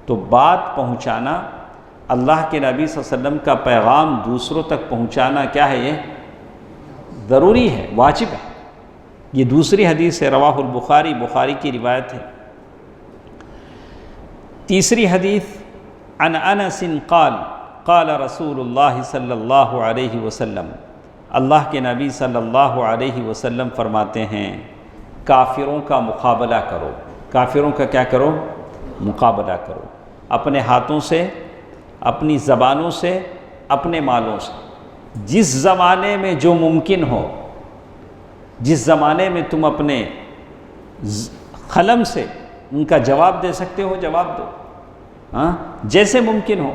تو بات پہنچانا، اللہ کے نبی صلی اللہ علیہ وسلم کا پیغام دوسروں تک پہنچانا کیا ہے؟ یہ ضروری ہے، واجب ہے۔ یہ دوسری حدیث ہے، رواہ البخاری، بخاری کی روایت ہے۔ تیسری حدیث عن انس قال قال رسول اللہ صلی اللہ علیہ وسلم، اللہ کے نبی صلی اللہ علیہ وسلم فرماتے ہیں کافروں کا مقابلہ کرو۔ کافروں کا کیا کرو؟ مقابلہ کرو، اپنے ہاتھوں سے، اپنی زبانوں سے، اپنے مالوں سے۔ جس زمانے میں جو ممکن ہو، جس زمانے میں تم اپنے قلم سے ان کا جواب دے سکتے ہو، جواب دو، جیسے ممکن ہو۔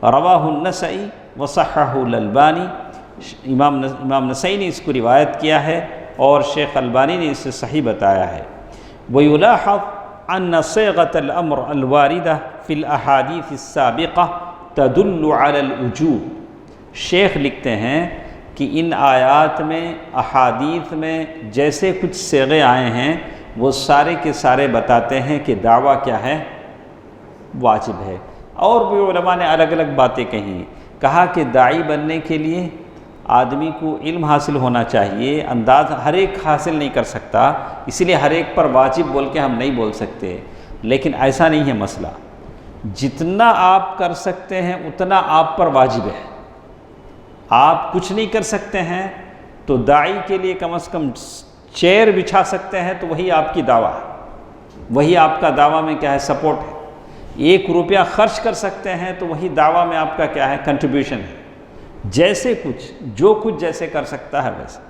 رواہ النسائی وصححہ الالبانی، امام نسائی نے اس کو روایت کیا ہے اور شیخ البانی نے اسے صحیح بتایا ہے۔ وَيُلَاحَظ أَنَّ صِيغَةَ الْأَمْرِ الْوَارِدَةِ فِي الْأَحَادِيثِ السَّابِقَةِ تَدُلُّ عَلَى الْوُجُوبِ، شیخ لکھتے ہیں کہ ان آیات میں، احادیث میں جیسے کچھ صیغے آئے ہیں وہ سارے کے سارے بتاتے ہیں کہ دعویٰ کیا ہے؟ واجب ہے۔ اور بھی علماء نے الگ الگ باتیں کہیں، کہا کہ داعی بننے کے لیے آدمی کو علم حاصل ہونا چاہیے، انداز ہر ایک حاصل نہیں کر سکتا، اس لیے ہر ایک پر واجب بول کے ہم نہیں بول سکتے۔ لیکن ایسا نہیں ہے مسئلہ، جتنا آپ کر سکتے ہیں اتنا آپ پر واجب ہے۔ آپ کچھ نہیں کر سکتے ہیں تو داعی کے لیے کم از کم چیئر بچھا سکتے ہیں تو وہی آپ کی دعویٰ ہے، وہی آپ کا دعویٰ میں کیا ہے سپورٹ ہے۔ 1 روپیہ خرچ کر سکتے ہیں تو وہی دعویٰ میں آپ کا کیا ہے کنٹریبیوشن ہے۔ جیسے کچھ جو کچھ جیسے کر سکتا ہے ویسے۔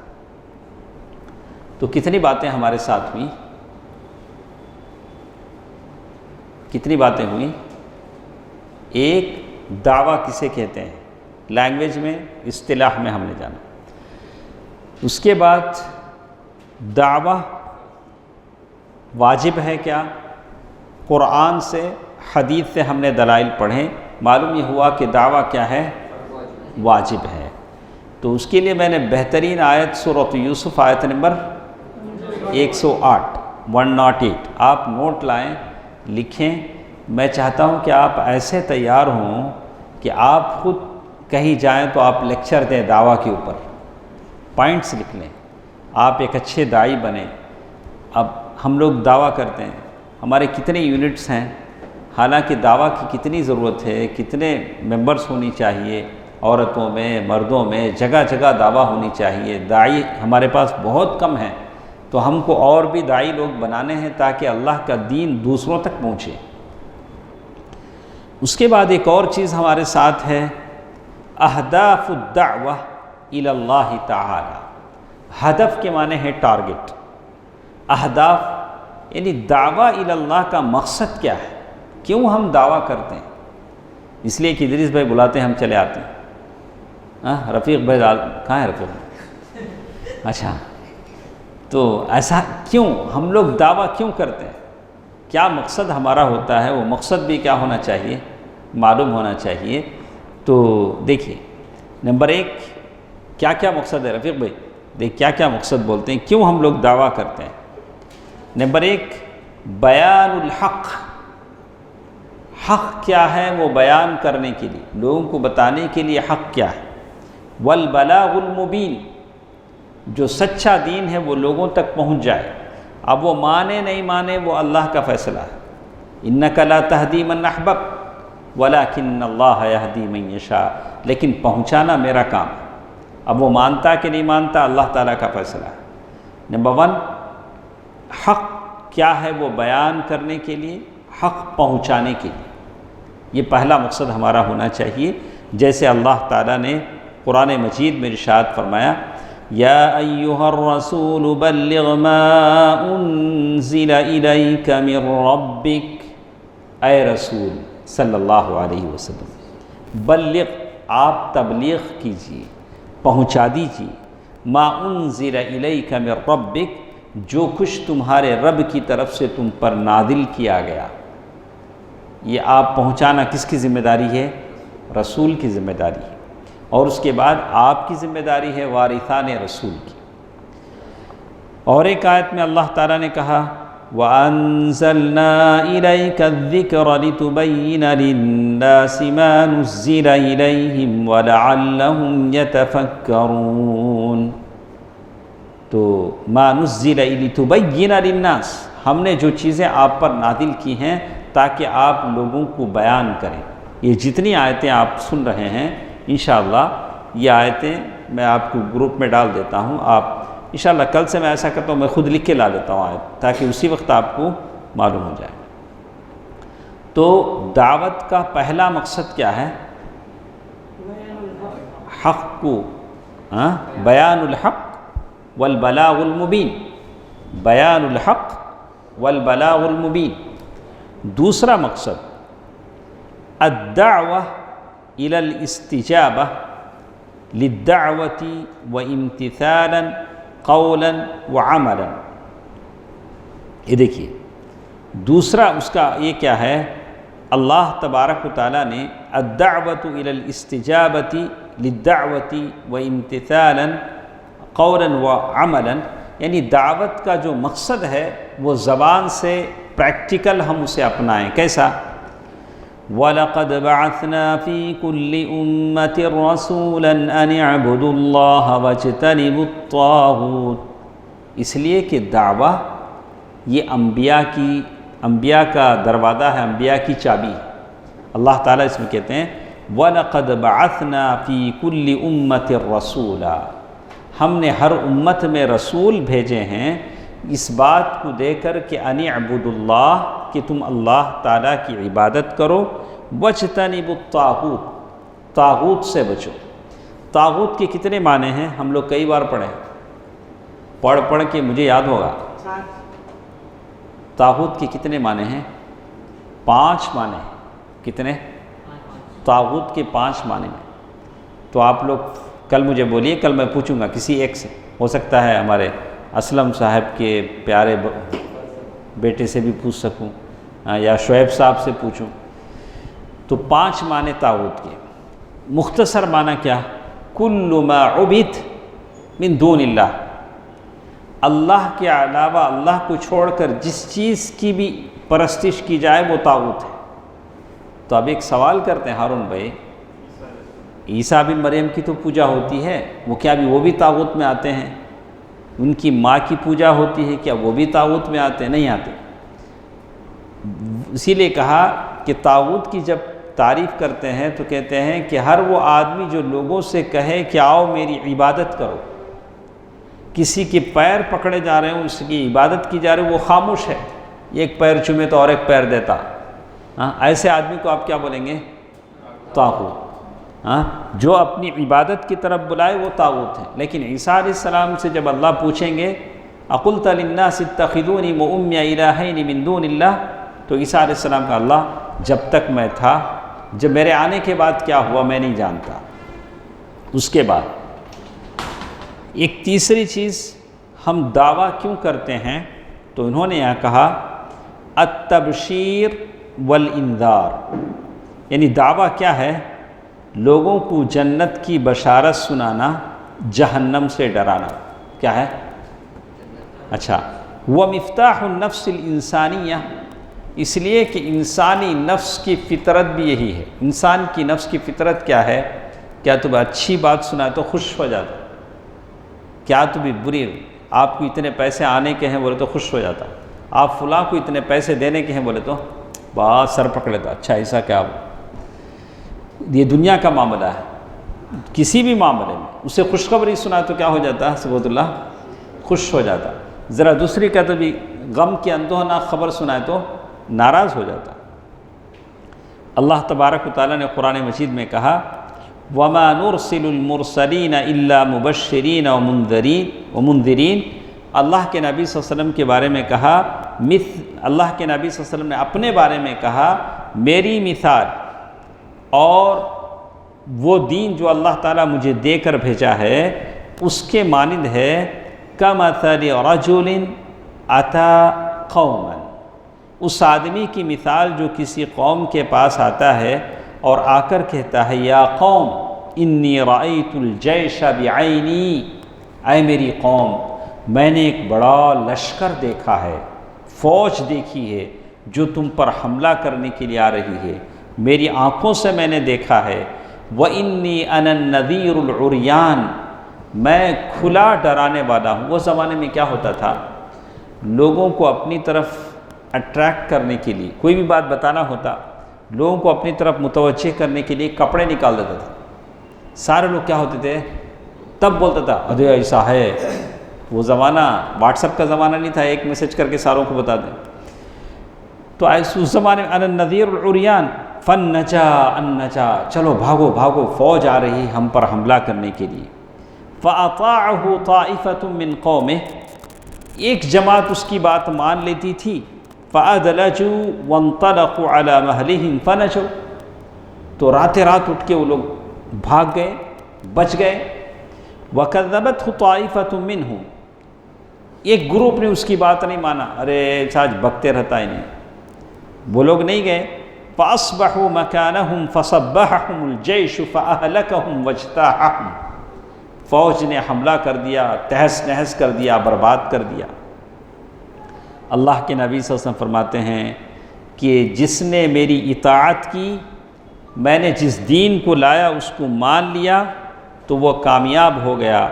تو کتنی باتیں ہمارے ساتھ ہوئیں، کتنی باتیں ہوئیں؟ ایک دعویٰ کسے کہتے ہیں، لینگویج میں اصطلاح میں ہم نے جانا۔ اس کے بعد دعویٰ واجب ہے کیا، قرآن سے حدیث سے ہم نے دلائل پڑھیں، معلوم یہ ہوا کہ دعویٰ کیا ہے، واجب ہے۔ تو اس کے لیے میں نے بہترین آیت سورۃ یوسف آیت نمبر 108 آپ نوٹ لائیں، لکھیں۔ میں چاہتا ہوں کہ آپ ایسے تیار ہوں کہ آپ خود کہیں جائیں تو آپ لیکچر دیں دعویٰ کے اوپر، پوائنٹس لکھ لیں، آپ ایک اچھے داعی بنیں۔ اب ہم لوگ دعویٰ کرتے ہیں، ہمارے کتنے یونٹس ہیں، حالانکہ دعویٰ کی کتنی ضرورت ہے، کتنے ممبرس ہونی چاہیے، عورتوں میں مردوں میں جگہ جگہ دعویٰ ہونی چاہیے۔ داعی ہمارے پاس بہت کم ہیں، تو ہم کو اور بھی داعی لوگ بنانے ہیں تاکہ اللہ کا دین دوسروں تک پہنچے۔ اس کے بعد ایک اور چیز ہمارے ساتھ ہے، اہداف الدعوہ الی اللہ تعالی۔ ہدف کے معنی ہے ٹارگٹ، اہداف یعنی دعویٰ الی اللہ کا مقصد کیا ہے، کیوں ہم دعویٰ کرتے ہیں؟ اس لیے کہ ادریس بھائی بلاتے ہیں ہم چلے آتے ہیں، رفیق بھائی کہاں ہے رفیق بھائی؟ اچھا، تو ایسا کیوں ہم لوگ دعویٰ کیوں کرتے ہیں، کیا مقصد ہمارا ہوتا ہے، وہ مقصد بھی کیا ہونا چاہیے، معلوم ہونا چاہیے۔ تو دیکھیے نمبر 1 کیا کیا مقصد ہے رفیق بھائی، دیکھ کیا کیا مقصد بولتے ہیں، کیوں ہم لوگ دعویٰ کرتے ہیں۔ نمبر 1 بیان الحق، حق کیا ہے وہ بیان کرنے کے لیے، لوگوں کو بتانے کے لیے حق کیا ہے۔ والبلاغ المبین، جو سچا دین ہے وہ لوگوں تک پہنچ جائے، اب وہ مانے نہیں مانے وہ اللہ کا فیصلہ ہے۔ انک لا تہدی من احببت ولکن اللہ یہدی من یشاء، لیکن پہنچانا میرا کام ہے، اب وہ مانتا کہ نہیں مانتا اللہ تعالیٰ کا فیصلہ ہے۔ نمبر 1 حق کیا ہے وہ بیان کرنے کے لیے، حق پہنچانے کے لیے، یہ پہلا مقصد ہمارا ہونا چاہیے۔ جیسے اللہ تعالیٰ نے قرآن مجید میں ارشاد فرمایا، یا ایہا الرسول بلغ ما انزل الیک من ربک، اے رسول صلی اللہ علیہ وسلم، بلغ آپ تبلیغ کیجیے، پہنچا دیجیے، ما انزل الیک من ربک، جو کچھ تمہارے رب کی طرف سے تم پر نازل کیا گیا۔ یہ آپ پہنچانا کس کی ذمہ داری ہے، رسول کی ذمہ داری ہے، اور اس کے بعد آپ کی ذمہ داری ہے وارثان رسول کی۔ اور ایک آیت میں اللہ تعالیٰ نے کہا، وَأَنزَلْنَا إِلَيْكَ الذِّكْرَ لِتُبَيِّنَ لِلنَّاسِ مَا نُزِّلَ إِلَيْهِمْ وَلَعَلَّهُمْ يَتَفَكَّرُونَ۔ تو مَا نُزِّلَ لِتُبَيِّنَ لِلنَّاسِ، ہم نے جو چیزیں آپ پر نازل کی ہیں تاکہ آپ لوگوں کو بیان کریں۔ یہ جتنی آیتیں آپ سن رہے ہیں انشاءاللہ یہ آیتیں میں آپ کو گروپ میں ڈال دیتا ہوں، آپ انشاءاللہ کل سے میں ایسا کرتا ہوں میں خود لکھ کے لا دیتا ہوں آیت، تاکہ اسی وقت آپ کو معلوم ہو جائے۔ تو دعوت کا پہلا مقصد کیا ہے، حق کو بیان الحق والبلاغ المبین، بیان الحق والبلاغ المبین۔ دوسرا مقصد الدعوہ الی الاستجابہ للدعوۃ وامتثالا قولا وعملا۔ یہ دیکھیے دوسرا اس کا یہ کیا ہے، اللہ تبارک و تعالیٰ نے الدعوۃ الی الاستجابۃ للدعوۃ وامتثالا قولا وعملا، یعنی دعوت کا جو مقصد ہے وہ زبان سے پریکٹیکل ہم اسے اپنائیں۔ کیسا؟ وَلَقَدْ بَعَثْنَا فِي كُلِّ أُمَّةٍ رَسُولًا أَنِ اعْبُدُوا اللَّهَ وَاجْتَنِبُوا الطَّاغُوتَ، اس لیے کہ دعویٰ یہ انبیاء کا دروازہ ہے، انبیاء کی چابی ہے۔ اللہ تعالیٰ اس میں کہتے ہیں وَلَقَدْ بَعَثْنَا فِي كُلِّ أُمَّةٍ رَسُولًا، ہم نے ہر امت میں رسول بھیجے ہیں اس بات کو دے کر کہ انی عبد اللہ، کہ تم اللہ تعالیٰ کی عبادت کرو، وَاجْتَنِبُوا الطَّاغُوتَ، طاغوت سے بچو۔ طاغوت کے کتنے معنی ہیں؟ ہم لوگ کئی بار پڑھ کے مجھے یاد ہوگا۔ طاغوت کے کتنے معنی ہیں؟ 5 معنی۔ کتنے؟ طاغوت کے 5 معنی میں۔ تو آپ لوگ کل مجھے بولیے، کل میں پوچھوں گا کسی ایک سے، ہو سکتا ہے ہمارے اسلم صاحب کے پیارے بیٹے سے بھی پوچھ سکوں، یا شعیب صاحب سے پوچھوں۔ تو 5 معنی طاغوت کے۔ مختصر معنی کیا؟ کل ما عبد من دون اللہ، اللہ کے علاوہ، اللہ کو چھوڑ کر جس چیز کی بھی پرستش کی جائے وہ طاغوت ہے۔ تو اب ایک سوال کرتے ہیں ہارون بھائی، عیسیٰ بن مریم کی تو پوجا ہوتی ہے، وہ کیا وہ بھی طاغوت میں آتے ہیں؟ ان کی ماں کی پوجا ہوتی ہے، کیا وہ بھی طاغوت میں آتے ہیں؟ نہیں آتے۔ اسی لیے کہا کہ طاغوت کی جب تعریف کرتے ہیں تو کہتے ہیں کہ ہر وہ آدمی جو لوگوں سے کہے کہ آؤ میری عبادت کرو، کسی کے پیر پکڑے جا رہے ہیں، اس کی عبادت کی جا رہی ہے، وہ خاموش ہے، ایک پیر چومے تو اور ایک پیر دیتا، ایسے آدمی کو آپ کیا بولیں گے؟ طاغوت۔ جو اپنی عبادت کی طرف بلائے وہ طاغوت ہے۔ لیکن عیسیٰ علیہ السلام سے جب اللہ پوچھیں گے اقلت للناس اتخذونی وأمی الہین من دون اللہ، تو عیسیٰ علیہ السلام کا اللہ جب تک میں تھا، جب میرے آنے کے بعد کیا ہوا میں نہیں جانتا۔ اس کے بعد ایک تیسری چیز، ہم دعویٰ کیوں کرتے ہیں؟ تو انہوں نے یہاں کہا التبشیر والانذار، یعنی دعویٰ کیا ہے؟ لوگوں کو جنت کی بشارت سنانا، جہنم سے ڈرانا۔ کیا ہے؟ اچھا، وَمِفْتَاحُ النَّفْسِ الْإِنسَانِيَّةِ، اس لیے کہ انسانی نفس کی فطرت بھی یہی ہے۔ انسان کی نفس کی فطرت کیا ہے؟ کیا تمہیں اچھی بات سنائے تو خوش ہو جاتا، کیا تمہیں بری، آپ کو اتنے پیسے آنے کے ہیں بولے تو خوش ہو جاتا، آپ فلاں کو اتنے پیسے دینے کے ہیں بولے تو بہت سر پکڑ لیتا، اچھا ایسا کیا؟ یہ دنیا کا معاملہ ہے، کسی بھی معاملے میں اسے خوشخبری سنائے تو کیا ہو جاتا؟ سبحان اللہ، خوش ہو جاتا۔ ذرا دوسری کا تو بھی غم کی اندوہناک خبر سنائے تو ناراض ہو جاتا۔ اللہ تبارک و تعالیٰ نے قرآن مجید میں کہا وَمَا نُرْسِلُ الْمُرْسَلِينَ إِلَّا مُبَشِّرِينَ وَمُنذِرِينَ، اللہ کے نبی صلی اللہ علیہ وسلم کے بارے میں کہا، اللہ کے نبی صلی اللہ علیہ وسلم نے اپنے بارے میں کہا میری مثال اور وہ دین جو اللہ تعالیٰ مجھے دے کر بھیجا ہے اس کے مانند ہے کَمَثَلِ رَجُلٍ أَتَى قَوْمًا، اس آدمی کی مثال جو کسی قوم کے پاس آتا ہے اور آ کر کہتا ہے یا قوم انی رأیت الجیش بعینی، اے میری قوم میں نے ایک بڑا لشکر دیکھا ہے، فوج دیکھی ہے جو تم پر حملہ کرنے کے لیے آ رہی ہے، میری آنکھوں سے میں نے دیکھا ہے۔ وَإِنِّي أَنَا النَّذِيرُ الْعُرْيَانُ، میں کھلا ڈرانے والا ہوں۔ وہ زمانے میں کیا ہوتا تھا، لوگوں کو اپنی طرف اٹریکٹ کرنے کے لیے کوئی بھی بات بتانا ہوتا، لوگوں کو اپنی طرف متوجہ کرنے کے لیے کپڑے نکال دیتا تھا۔ سارے لوگ کیا ہوتے تھے، تب بولتا تھا ارے ایسا ہے۔ وہ زمانہ واٹس ایپ کا زمانہ نہیں تھا ایک میسج کر کے ساروں کو بتا دیں، تو اس زمانے میں انا النذیر العریان فنجا النجا، چلو بھاگو بھاگو فوج آ رہی ہم پر حملہ کرنے کے لیے۔ فاطاعه طائفة من قومه، ایک جماعت اس کی بات مان لیتی تھی، فادلجوا وانطلقوا على مهلهم فنجوا، تو رات اٹھ کے وہ لوگ بھاگ گئے، بچ گئے۔ وكذبته طائفة منهم، ایک گروپ نے اس کی بات نہیں مانا، ارے آج بکتے رہتا ہی نہیں، وہ لوگ نہیں گئے۔ فاصبحوا مكانهم فصبحهم الجيش فاهلكهم واجتاحهم، فوج نے حملہ کر دیا، تہس نہس کر دیا، برباد کر دیا۔ اللہ کے نبی صلی اللہ علیہ وسلم فرماتے ہیں کہ جس نے میری اطاعت کی، میں نے جس دین کو لایا اس کو مان لیا تو وہ کامیاب ہو گیا،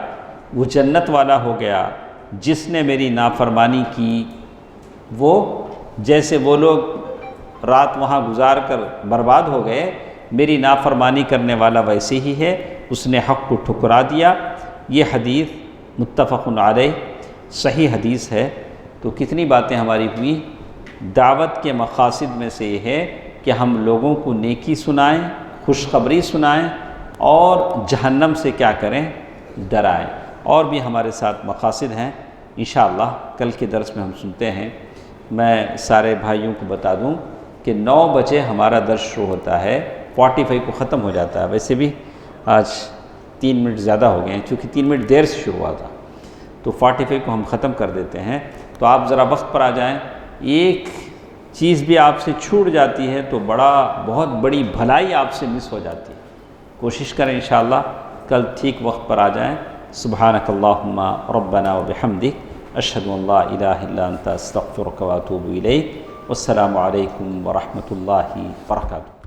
وہ جنت والا ہو گیا۔ جس نے میری نافرمانی کی، وہ جیسے وہ لوگ رات وہاں گزار کر برباد ہو گئے، میری نافرمانی کرنے والا ویسے ہی ہے، اس نے حق کو ٹھکرا دیا۔ یہ حدیث متفق علیہ صحیح حدیث ہے۔ تو کتنی باتیں ہماری ہوئی۔ دعوت کے مقاصد میں سے یہ ہے کہ ہم لوگوں کو نیکی سنائیں، خوشخبری سنائیں اور جہنم سے کیا کریں، ڈرائیں۔ اور بھی ہمارے ساتھ مقاصد ہیں، انشاءاللہ کل کے درس میں ہم سنتے ہیں۔ میں سارے بھائیوں کو بتا دوں کہ 9 بجے ہمارا درس شروع ہوتا ہے، 45 کو ختم ہو جاتا ہے۔ ویسے بھی آج 3 منٹ زیادہ ہو گئے ہیں، چونکہ 3 منٹ دیر سے شروع ہوا تھا، تو 45 کو ہم ختم کر دیتے ہیں۔ تو آپ ذرا وقت پر آ جائیں۔ ایک چیز بھی آپ سے چھوٹ جاتی ہے تو بہت بڑی بھلائی آپ سے مس ہو جاتی ہے۔ کوشش کریں انشاءاللہ کل ٹھیک وقت پر آ جائیں۔ سبحانک اللہم ربنا و بحمدک، اشہد ان لا الہ الا انت استغفرک و اتوب الیک۔ والسلام علیکم ورحمۃ اللہ وبرکاتہ۔